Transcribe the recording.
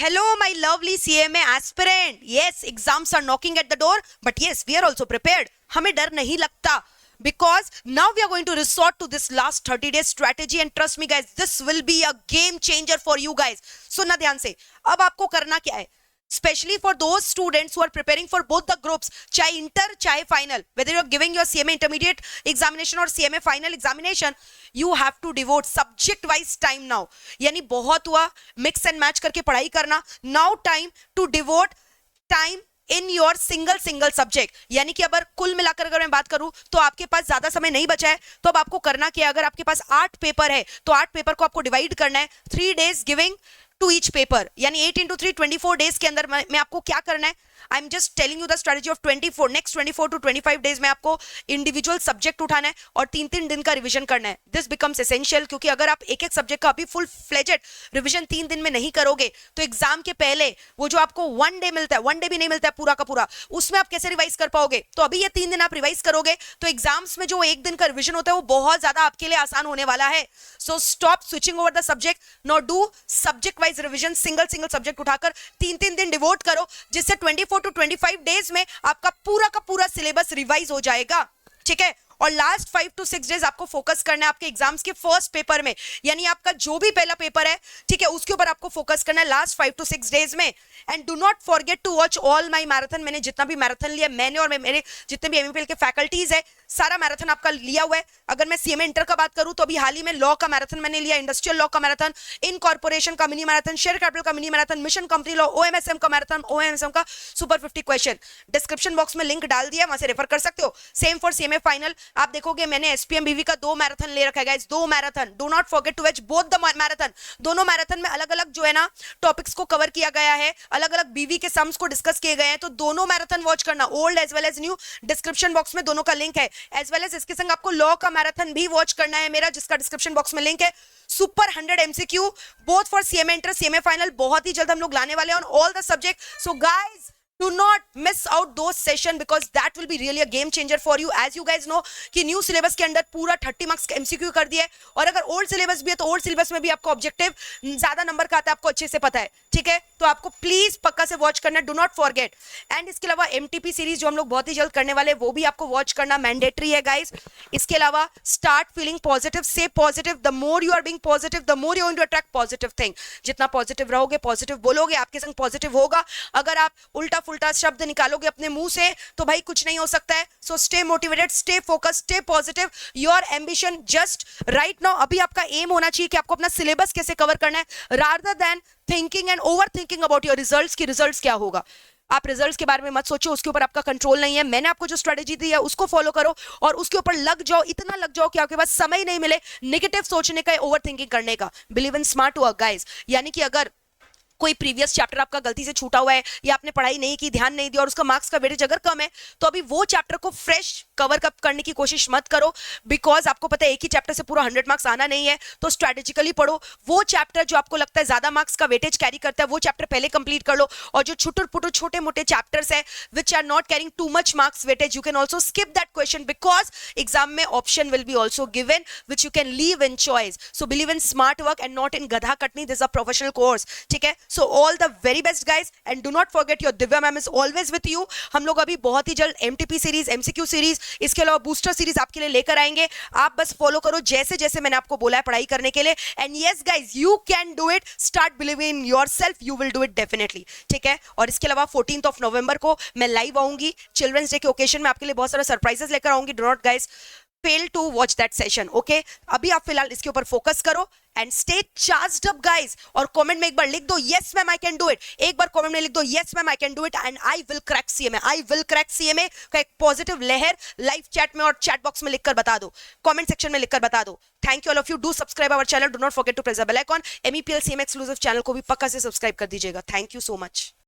Hello, my lovely CMA aspirant. Yes, exams are knocking at the door, but yes, we are also prepared. हमें डर नहीं लगता because now we are going to resort to this last 30 days strategy and trust me guys, this will be a game changer for you guys. सुनना ध्यान से. अब आपको करना क्या है? Especially for those students who are preparing for both the groups, चाहे inter, चाहे final, whether you are giving your CMA intermediate examination or CMA final examination, you have to devote subject wise time now. यानी बहुत हुआ mix and match करके पढ़ाई करना. Now time to devote time in your single subject. यानी कि अगर कुल मिलाकर अगर मैं बात करूं तो आपके पास ज्यादा समय नहीं बचा है, तो अब आपको करना क्या है? अगर आपके पास 8 पेपर है तो 8 पेपर को आपको डिवाइड करना है 3 days giving to each paper. यानी 8 into 3 24 डेज के अंदर मैं आपको क्या करना है? I am just telling you the strategy of 24 to 25 days में आपको इंडिविजुअल सब्जेक्ट उठाना है और 3-3 दिन का रिवीजन करना है. दिस बिकम्स एसेंशियल, क्योंकि अगर आप एक एक सब्जेक्ट का अभी फुल फ्लेजेड रिवीजन 3 दिन में नहीं करोगे तो एग्जाम के पहले वो जो आपको 1 डे मिलता है, 1 डे भी नहीं मिलता है पूरा का पूरा, उसमें आप कैसे रिवाइज कर पाओगे? तो अभी ये 3 दिन आप रिवाइज करोगे तो एग्जाम्स में जो 1 दिन का रिवीजन होता है वो बहुत ज्यादा आपके लिए आसान होने वाला है. So stop switching over the subject, not do subject wise revision. Single subject उठाकर 3-3 दिन डिवोट करो, जिससे 24 to 25 डेज में आपका पूरा का पूरा सिलेबस रिवाइज हो जाएगा. ठीक है. और लास्ट 5 to 6 डेज आपको फोकस करना है आपके एग्जाम्स के फर्स्ट पेपर में. यानी आपका जो भी पहला पेपर है, ठीक है, उसके ऊपर आपको फोकस करना है लास्ट 5 to 6 डेज में. And do not forget to watch all my marathon. मैंने जितना भी मैराथन लिया, मैंने और मेरे जितने भी एमपीएल के फैकल्टीज है, सारा मैराथन आपका लिया हुआ है. अगर मैं सीएमए इंटर का बात करूं तो अभी हाल ही में लॉ का मैराथन मैंने लिया, इंडस्ट्रियल लॉ का मैराथन, इन कॉर्पोरेशन का मिनी मैराथन, शेयर कैपिटल का mini marathon, mission company law, OMSM का मैराथन, ओएमएसएम का सुपर 50 क्वेश्चन. डिस्क्रिप्शन बॉक्स में लिंक डाल दिया, वहां से रेफर कर सकते हो. Same for CMA final. आप देखोगे मैंने एसपीएम बीवी का 2 मैराथन ले रखा है guys, 2 marathon. Do not forget to watch both the marathon. दोनों मैराथन में अलग अलग जो है ना टॉपिक्स को कवर किया गया है, अलग अलग बीवी के सम्स को डिस्कस किए गए हैं. तो दोनों मैराथन वॉच करना, old as well as new. Description box में दोनों का लिंक है. एज वेल एज इसके संग आपको लॉ का मैराथन भी वॉच करना है मेरा, जिसका डिस्क्रिप्शन बॉक्स में लिंक है. Super 100 MCQ both for CMA inter CMA final बहुत ही जल्द हम लोग लाने वाले हैं on all the subject. So guys, do not miss out those session because that will be really a game changer for you. As you guys know कि new syllabus के अंदर पूरा 30 मार्क्स का एमसीक्यू कर दिया है, और अगर ओल्ड सिलेबस भी है तो ओल्ड सिलेबस में भी आपको ऑब्जेक्टिव ज्यादा नंबर का आता है, आपको अच्छे से पता है. ठीक है, तो आपको प्लीज पक्का से वॉच करना, डू नॉट फॉरगेट. एंड इसके अलावा एमटीपी सीरीज जो हम लोग बहुत ही जल्द करने वाले हैं वो भी आपको वॉच करना मैंडेटरी है गाइस. इसके अलावा start feeling positive, say positive. The more you are being positive the more you going to attract positive thing. जितना पॉजिटिव रहोगे, पॉजिटिव बोलोगे, आपके संग पॉजिटिव होगा. अगर आप उल्टा फुल्टा शब्द निकालोगे अपने मुंह से तो भाई कुछ नहीं हो सकता है. So stay motivated, stay focused, stay positive. Your ambition just right now, अभी आपका एम होना चाहिए कि आपको अपना सिलेबस कैसे कवर करना है, rather than thinking and over thinking about your results की रिजल्ट्स क्या होगा. आप रिजल्ट्स के बारे में मत सोचो, उसके ऊपर आपका कंट्रोल नहीं है. मैंने आपको जो स्ट्रेटेजी दी है उसको फॉलो करो और उसके ऊपर लग जाओ, इतना लग जाओ कि आपके पास समय नहीं मिले नेगेटिव सोचने का, ओवर थिंकिंग करने का. Believe in smart work guys. यानी कि अगर कोई प्रीवियस चैप्टर आपका गलती से छूटा हुआ है या आपने पढ़ाई नहीं की, ध्यान नहीं दिया और उसका मार्क्स का वेटेज अगर कम है, तो अभी वो चैप्टर को फ्रेश कवर अप करने की कोशिश मत करो. बिकॉज आपको पता है एक ही चैप्टर से पूरा 100 मार्क्स आना नहीं है. तो स्ट्रेटेजिकली पढ़ो. वो चैप्टर जो आपको लगता है ज्यादा मार्क्स का वेटेज कैरी करता है वो चैप्टर पहले कंप्लीट कर लो, और जो छोटे मोटे चैप्टर्स है which are not carrying too much marks weightage, you can also skip that question because exam में option will be also given which you can leave in choice. So believe in smart work and not in गधा कटनी. This a professional course. ठीक है. So all the very best guys and do not forget your Divya ma'am is always with you. हम लोग अभी बहुत ही जल्द MTP series, MCQ series, इसके अलावा बूस्टर सीरीज आपके लिए लेकर आएंगे. आप बस फॉलो करो जैसे जैसे मैंने आपको बोला है पढ़ाई करने के लिए. And yes guys, you can do it. Start believing in yourself, you will do it definitely. ठीक है. और इसके अलावा 14 नवंबर को मैं लाइव आऊंगी चिल्ड्रंस डे के ओकेजन में, आपके लिए बहुत सारा सरप्राइजेस लेकर आऊंगी. Do not guys fail to watch that session. Okay, अभी आप फिलहाल इसके ऊपर फोकस करो and stay charged up guys. और कमेंट में एक बार लिख दो yes ma'am I can do it. एक बार कमेंट में लिख दो yes ma'am I can do it and I will crack CMA. I will crack CMA का एक पॉजिटिव लहर लाइव चैट में और चैट बॉक्स में लिखकर बता दो, कमेंट सेक्शन में लिखकर बता दो. Thank you all of you. Do subscribe our channel. Do not forget to press the bell icon. MEPL CMA exclusive channel को भी पक्का से सब्सक्राइब कर दीजिएगा. Thank you so much.